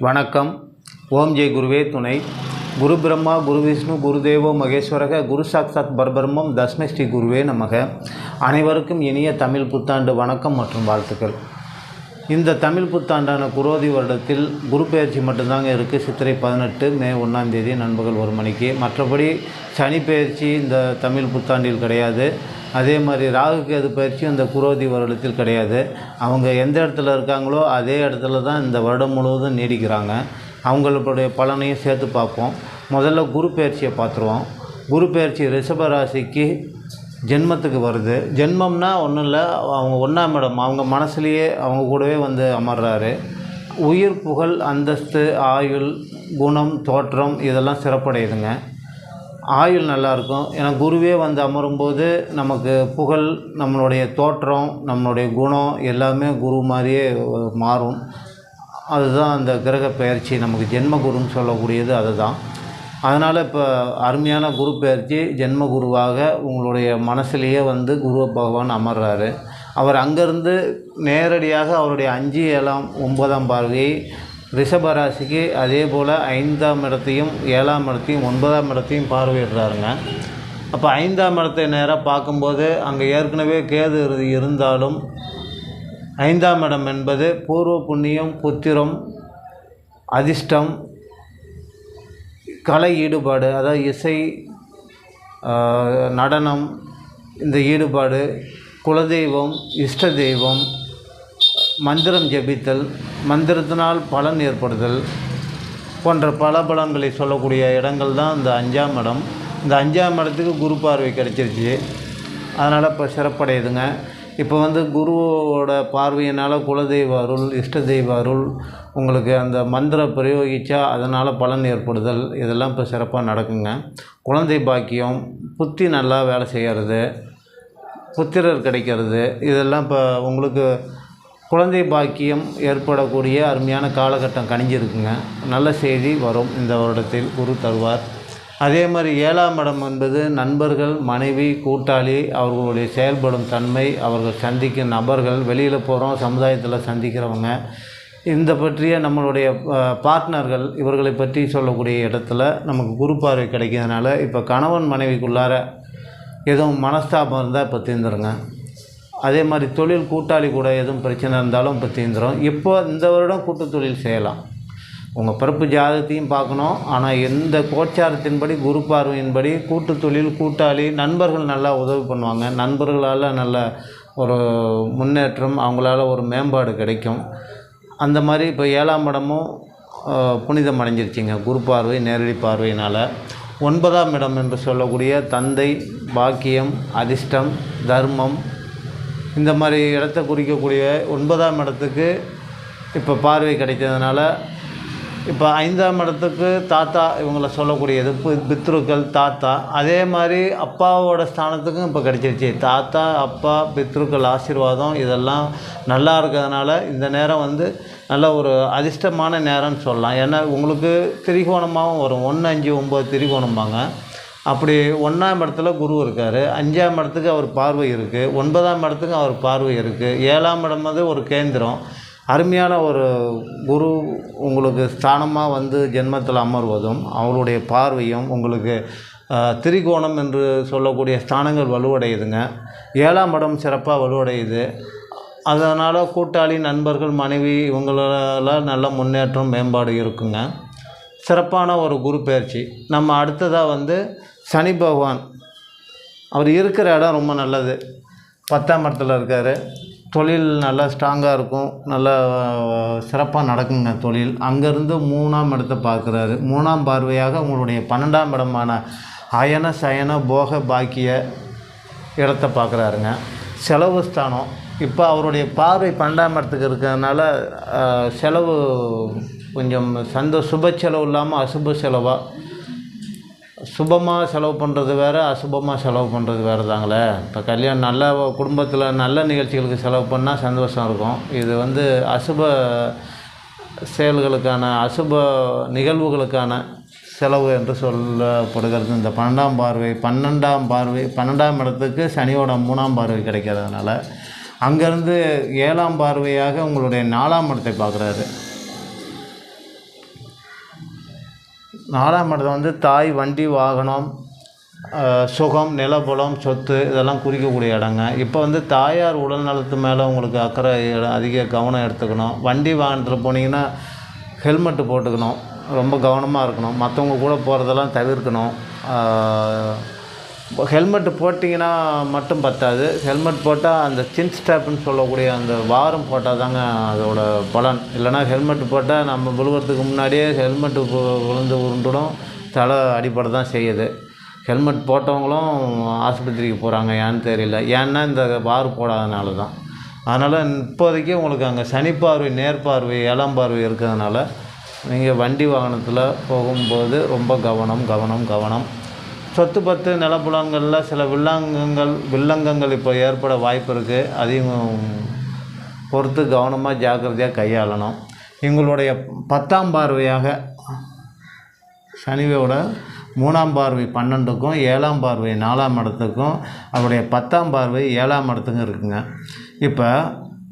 வணக்கம். ஓம் ஜெய் குருவே துணை. குரு பிரம்மா குரு விஷ்ணு குரு தேவோ மகேஸ்வரக குரு சாக்சாத் பரபிரம்மம் தஸ்மை ஸ்ரீ குருவே நமக. அனைவருக்கும் இனிய தமிழ் புத்தாண்டு வணக்கம் மற்றும் வாழ்த்துக்கள். இந்த தமிழ் புத்தாண்டான குரோதி வருடத்தில் குரு பெயர்ச்சி மட்டும்தாங்க இருக்குது. சித்திரை 18 மே 1ஆம் தேதி நண்பகல் 1 மணிக்கு. மற்றபடி சனி பெயர்ச்சி இந்த தமிழ் புத்தாண்டில் கிடையாது. அதே மாதிரி ராகு கேது பயிற்சியும் இந்த குரோதி வருடத்தில் கிடையாது. அவங்க எந்த இடத்துல இருக்காங்களோ அதே இடத்துல தான் இந்த வருடம் முழுவதும் நீடிக்கிறாங்க. அவங்களுடைய பலனையும் சேர்த்து பார்ப்போம். முதல்ல குரு பெயர்ச்சியை பார்த்துருவோம். குரு பெயர்ச்சி ரிஷப ராசிக்கு ஜென்மத்துக்கு வருது. ஜென்மம்னா ஒன்றும் இல்லை, அவங்க 1ஆம் இடம், அவங்க மனசுலேயே அவங்க கூடவே வந்து அமர்றாரு. உயிர் புகழ் அந்தஸ்து ஆயுள் குணம் தோற்றம் இதெல்லாம் சிறப்படையுதுங்க. ஆயுள் நல்லாயிருக்கும். ஏன்னா குருவே வந்து அமரும்போது நமக்கு புகழ், நம்மளுடைய தோற்றம், நம்மளுடைய குணம் எல்லாமே குரு மாதிரியே மாறும். அதுதான் அந்த கிரக பெயர்ச்சி. நமக்கு ஜென்ம குருன்னு சொல்லக்கூடியது அதுதான். அதனால் இப்போ அருமையான குரு பெயர்ச்சி. ஜென்ம குருவாக உங்களுடைய மனசுலேயே வந்து குரு பகவான் அமர்றாரு. அவர் அங்கேருந்து நேரடியாக அவருடைய 5, 7, 9ஆம் பார்வையை ரிஷபராசிக்கு, அதே போல் 5ஆம் இடத்தையும் 7ஆம் இடத்தையும் 9ஆம் இடத்தையும் பார்வையிடுறாருங்க. அப்போ 5ஆம் இடத்தை நேராக பார்க்கும்போது அங்கே ஏற்கனவே கேது இருந்தாலும் 5ஆம் இடம் என்பது பூர்வ புண்ணியம், புத்திரம், அதிர்ஷ்டம், கலை ஈடுபாடு, அதாவது இசை, நடனம், இந்த ஈடுபாடு, குலதெய்வம், இஷ்ட தெய்வம், மந்திரம் ஜபித்தல், மந்திரத்தினால் பலன் ஏற்படுதல் போன்ற பல பலன்களை சொல்லக்கூடிய இடங்கள் தான் இந்த 5ஆம் இடம். இந்த 5ஆம் இடத்துக்கு குரு பார்வை கிடைச்சிருச்சு. அதனால் இப்போ சிறப்படையுதுங்க. இப்போ வந்து குருவோட பார்வையினால் குலதெய்வ அருள், இஷ்ட தெய்வ அருள், உங்களுக்கு அந்த மந்திரம் பிரயோகித்தா அதனால் பலன் ஏற்படுதல் இதெல்லாம் இப்போ சிறப்பாக நடக்குங்க. குழந்தை பாக்கியம், புத்தி நல்லா வேலை செய்கிறது, புத்திரர் கிடைக்கிறது, இதெல்லாம் இப்போ உங்களுக்கு குழந்தை பாக்கியம் ஏற்படக்கூடிய அருமையான காலகட்டம் கணிஞ்சிருக்குங்க. நல்ல செய்தி வரும் இந்த வருடத்தில் குரு தருவார். அதே மாதிரி 7ஆம் இடம் என்பது நண்பர்கள், மனைவி, கூட்டாளி, அவர்களுடைய செயல்படும் தன்மை, அவர்கள் சந்திக்கும் நபர்கள், வெளியில் போகிறோம், சமுதாயத்தில் சந்திக்கிறவங்க, இந்த பற்றிய நம்மளுடைய பார்ட்னர்கள், இவர்களை பற்றி சொல்லக்கூடிய இடத்துல நமக்கு குரு பார்வை கிடைக்கிறதுனால இப்போ கணவன் மனைவிக்குள்ளார எதுவும் மனஸ்தாபம் இருந்தால் இப்போ தீர்ந்துருங்க. அதே மாதிரி தொழில் கூட்டாளி கூட எதுவும் பிரச்சனை இருந்தாலும் இப்போ தீர்ந்துடும். இப்போ இந்த வருடம் கூட்டு தொழில் செய்யலாம். உங்கள் பிறப்பு ஜாதகத்தையும் பார்க்கணும். ஆனால் எந்த கோச்சாரத்தின்படி குரு பார்வையின்படி கூட்டு தொழில், கூட்டாளி, நண்பர்கள் நல்லா உதவி பண்ணுவாங்க. நண்பர்களால் நல்ல ஒரு முன்னேற்றம், அவங்களால ஒரு மேம்பாடு கிடைக்கும். அந்த மாதிரி இப்போ 7ஆம் இடமும் புனிதம் அடைஞ்சிருச்சிங்க குரு பார்வை நேரடி பார்வையினால். 9ஆம் இடம் என்று சொல்லக்கூடிய தந்தை, பாக்கியம், அதிர்ஷ்டம், தர்மம், இந்த மாதிரி இடத்த குறிக்கக்கூடிய 9ஆம் இடத்துக்கு இப்போ பார்வை கிடைக்கிறதுனால இப்போ 5ஆம் இடத்துக்கு தாத்தா இவங்கள சொல்லக்கூடியது பித்ருக்கள், தாத்தா. அதே மாதிரி அப்பாவோட ஸ்தானத்துக்கும் இப்போ கிடைச்சிருச்சு. தாத்தா, அப்பா, பித்ருக்கள் ஆசீர்வாதம் இதெல்லாம் நல்லா இருக்கிறதுனால இந்த நேரம் வந்து நல்ல ஒரு அதிர்ஷ்டமான நேரம்னு சொல்லலாம். ஏன்னா உங்களுக்கு திரிகோணமாகவும் வரும். 1, 5, 9 திரிகோணம்பாங்க. அப்படி 1ஆம் இடத்துல குரு இருக்கார். 5ஆம் இடத்துக்கு அவர் பார்வை இருக்குது. 9ஆம் இடத்துக்கு அவர் பார்வை இருக்குது. 7ஆம் இடம் வந்து ஒரு கேந்திரம். அருமையான ஒரு குரு உங்களுக்கு ஸ்தானமாக வந்து ஜென்மத்தில் அமர்வதும் அவருடைய பார்வையும் உங்களுக்கு திரிகோணம் என்று சொல்லக்கூடிய ஸ்தானங்கள் வலுவடையுதுங்க. 7ஆம் இடம் சிறப்பாக வலுவடையுது. அதனால் கூட்டாளி, நண்பர்கள், மனைவி இவங்களால் நல்ல முன்னேற்றம், மேம்பாடு இருக்குங்க. சிறப்பான ஒரு குரு பெயர்ச்சி. நம்ம அடுத்ததாக வந்து சனி பகவான், அவர் இருக்கிற இடம் ரொம்ப நல்லது. 10ஆம் இடத்துல இருக்கார். தொழில் நல்லா ஸ்ட்ராங்காக இருக்கும், நல்லா சிறப்பாக நடக்குங்க தொழில். அங்கேருந்து 3ஆம் இடத்தை பார்க்குறாரு. 3ஆம் பார்வையாக உங்களுடைய 12ஆம் இடமான அயன சயன போக பாக்கிய இடத்தை பார்க்குறாருங்க. செலவு ஸ்தானம். இப்போ அவருடைய பார்வை 12ஆம் இடத்துக்கு இருக்கிறதுனால செலவு கொஞ்சம் சுப செலவு இல்லாமல் அசுப செலவாக, சுபமாக செலவு பண்ணுறது வேறு, அசுபமாக செலவு பண்ணுறது வேறு தாங்களே. இப்போ கல்யாணம் நல்ல குடும்பத்தில் நல்ல நிகழ்ச்சிகளுக்கு செலவு பண்ணால் சந்தோஷம் இருக்கும். இது வந்து அசுப செயல்களுக்கான, அசுப நிகழ்வுகளுக்கான செலவு என்று சொல்லப்படுகிறது. இந்த 12ஆம் பார்வை 12ஆம் இடத்துக்கு சனியோட 3ஆம் பார்வை கிடைக்கிறதுனால அங்கேருந்து 7ஆம் பார்வையாக உங்களுடைய 4ஆம் இடத்தை பார்க்குறாரு. 4ஆம் இடத்தை வந்து தாய், வண்டி, வாகனம், சுகம், நிலபுலம், சொத்து இதெல்லாம் குறிக்கக்கூடிய இடங்க. இப்போ வந்து தாயார் உடல் நலத்து மேலே உங்களுக்கு அக்கறை அதிக கவனம் எடுத்துக்கணும். வண்டி வாகனத்தில் போனீங்கன்னா ஹெல்மெட்டு போட்டுக்கணும், ரொம்ப கவனமாக இருக்கணும், மற்றவங்க கூட போகிறதெல்லாம் தவிர்க்கணும். ஹெல்மெட்டு போட்டிங்கன்னா மட்டும் பத்தாது, ஹெல்மெட் போட்டால் அந்த சின் ஸ்டாப்புன்னு சொல்லக்கூடிய அந்த வாரம் போட்டால் தாங்க அதோட பலன். இல்லைனா ஹெல்மெட்டு போட்டால் நம்ம விழுகிறதுக்கு முன்னாடியே ஹெல்மெட்டு விழுந்து உருண்டுடும், தலை அடிப்படை தான் செய்யுது. ஹெல்மெட் போட்டவங்களும் ஆஸ்பத்திரிக்கு போகிறாங்க, ஏன்னு தெரியல. ஏன்னா இந்த வார் போடாதனால தான். அதனால் இப்போதைக்கு உங்களுக்கு அங்கே சனிப்பார்வை, நேர்பார்வை, 7ஆம் பார்வை இருக்கிறதுனால நீங்கள் வண்டி வாகனத்தில் போகும்போது ரொம்ப கவனம். சொத்து பத்து நிலப்புலன்களில் சில வில்லங்கங்கள் இப்போ ஏற்பட வாய்ப்பு இருக்குது. அதையும் பொறுத்து கவனமாக ஜாக்கிரதையாக கையாளணும். எங்களுடைய 10ஆம் பார்வையாக சனியோட 3ஆம் பார்வை 12க்கும், 7ஆம் பார்வை 4ஆம் இடத்துக்கும், அவருடைய 10ஆம் பார்வை 7ஆம் இடத்துக்கும் இருக்குங்க. இப்போ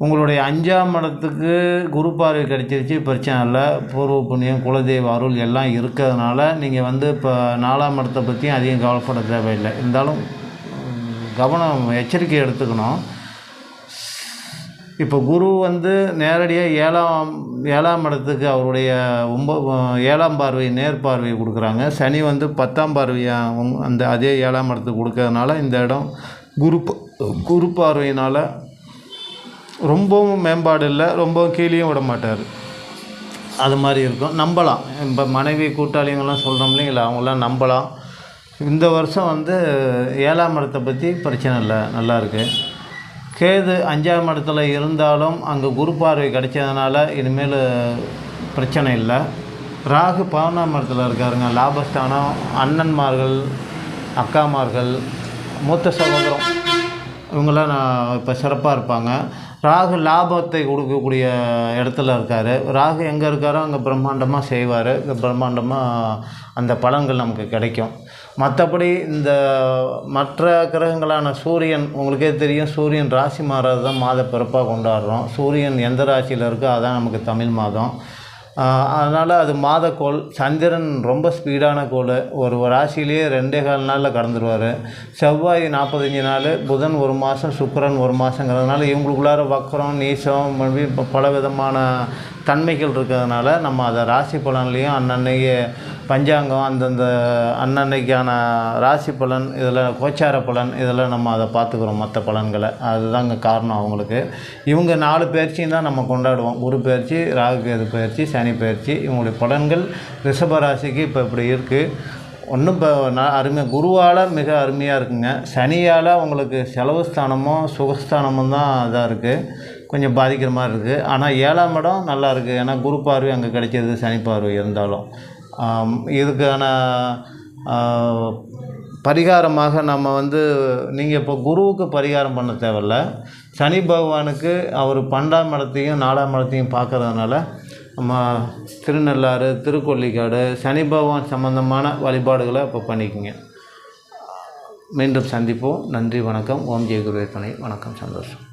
உங்களுடைய 5ஆம் இடத்துக்கு குரு பார்வை கிடச்சிருச்சு, பிரச்சனை இல்லை. பூர்வ புண்ணியம், குலதெய்வ அருள் எல்லாம் இருக்கிறதுனால நீங்கள் வந்து இப்போ 4ஆம் இடத்தை பற்றியும் அதிகம் கவலைப்பட தேவையில்லை. இருந்தாலும் கவனம், எச்சரிக்கை எடுத்துக்கணும். இப்போ குரு வந்து நேரடியாக 7ஆம் இடத்துக்கு அவருடைய 7ஆம் பார்வை நேர்பார்வை கொடுக்குறாங்க. சனி வந்து 10ஆம் பார்வையாக அந்த அதே 7ஆம் இடத்துக்கு கொடுக்கறதுனால இந்த இடம் குரு பார்வையினால் ரொம்பவும் மேம்பாடு இல்லை, ரொம்பவும் கீழேயும் விட மாட்டார். அது மாதிரி இருக்கும், நம்பலாம். இப்போ மனைவி கூட்டாளிங்கெல்லாம் சொல்கிறோம் இல்லைங்களா, அவங்களாம் நம்பலாம். இந்த வருஷம் வந்து 7ஆம் இடத்தை பற்றி பிரச்சனை இல்லை, நல்லாயிருக்கு. கேது 5ஆம் இடத்துல இருந்தாலும் அங்கே குரு பார்வை கிடைச்சதுனால இனிமேல் பிரச்சனை இல்லை. ராகு 11ஆம் இடத்துல இருக்காருங்க, லாபஸ்தானம். அண்ணன்மார்கள், அக்காமார்கள், மூத்த சகோதரம் இவங்களாம் நான் இப்போ சிறப்பாக இருப்பாங்க. ராகு லாபத்தை கொடுக்கக்கூடிய இடத்துல இருக்கார். ராகு எங்கே இருக்காரோ அங்கே பிரம்மாண்டமாக செய்வார், பிரம்மாண்டமாக அந்த பலன்கள் நமக்கு கிடைக்கும். மற்றபடி இந்த மற்ற கிரகங்களான சூரியன், உங்களுக்கே தெரியும், சூரியன் ராசி மாறாது தான் மாத பிறப்பாக கொண்டாடுறோம். சூரியன் எந்த ராசியில் இருக்கோ அதான் நமக்கு தமிழ் மாதம். அதனால் அது மாதக்கோள். சந்திரன் ரொம்ப ஸ்பீடான கோள், ஒரு ராசியிலேயே 2.25 நாளில் கடந்துருவார். செவ்வாய் 45 நாள், புதன் 1 மாதம், சுக்கிரன் 1 மாதங்கிறதுனால இவங்களுக்குள்ளார வக்கரம், நீசம், இப்போ பல விதமான தன்மைகள் இருக்கிறதுனால நம்ம அதை ராசி பலன்லேயும் அன்னன்னைக்கு பஞ்சாங்கம், அந்தந்த அன்னன்னைக்கான ராசி பலன், இதில் கோச்சார பலன், இதில் நம்ம அதை பார்த்துக்குறோம் மற்ற பலன்களை. அதுதாங்க காரணம் அவங்களுக்கு. இவங்க 4 பயிற்சியும் தான் நம்ம கொண்டாடுவோம். குரு பயிற்சி, ராகு கேது பயிற்சி, சனி பயிற்சி. இவங்களுடைய பலன்கள் ரிஷபராசிக்கு இப்போ இப்படி இருக்குது. ஒன்றும் இப்போ குருவால் மிக அருமையாக இருக்குங்க. சனியால் உங்களுக்கு செலவு ஸ்தானமும் சுகஸ்தானமும் தான் இதாக இருக்குது, கொஞ்சம் பாதிக்கிற மாதிரி இருக்குது. ஆனால் 7ஆம் இடம் நல்லா இருக்குது, ஏன்னா குரு பார்வை அங்கே கிடைக்கிது, சனி பார்வை இருந்தாலும். இதுக்கான பரிகாரமாக நம்ம வந்து நீங்கள் இப்போ குருவுக்கு பரிகாரம் பண்ண தேவையில்ல. சனி பகவானுக்கு அவர் 12ஆம் இடத்தையும் 4ஆம் இடத்தையும் பார்க்குறதுனால நம்ம திருநள்ளாறு, திருக்கொள்ளிக்காடு, சனி பகவான் சம்பந்தமான வழிபாடுகளை இப்போ பண்ணிக்கோங்க. மீண்டும் சந்திப்போம். நன்றி, வணக்கம். ஓம் ஜெய குருவே துணை. வணக்கம், சந்தோஷம்.